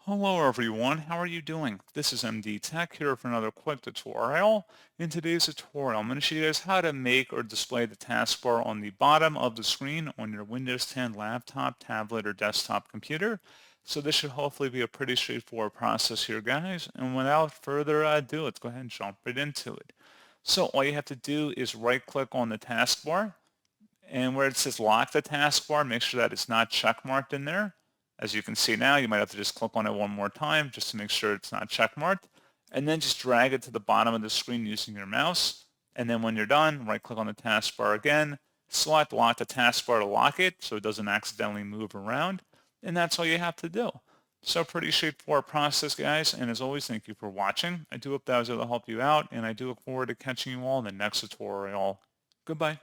Hello everyone, how are you doing? This is MD Tech here for another quick tutorial. In today's tutorial, I'm going to show you guys how to make or display the taskbar on the bottom of the screen on your Windows 10 laptop, tablet, or desktop computer. So this should hopefully be a pretty straightforward process here, guys. And without further ado, let's go ahead and jump right into it. So all you have to do is right-click on the taskbar, and where it says lock the taskbar, make sure that it's not check marked in there. As you can see now, you might have to just click on it one more time just to make sure it's not check marked. And then just drag it to the bottom of the screen using your mouse. And then when you're done, right click on the taskbar again, select lock the taskbar to lock it so it doesn't accidentally move around. And that's all you have to do. So pretty straightforward process, guys. And as always, thank you for watching. I do hope that was able to help you out, and I do look forward to catching you all in the next tutorial. Goodbye.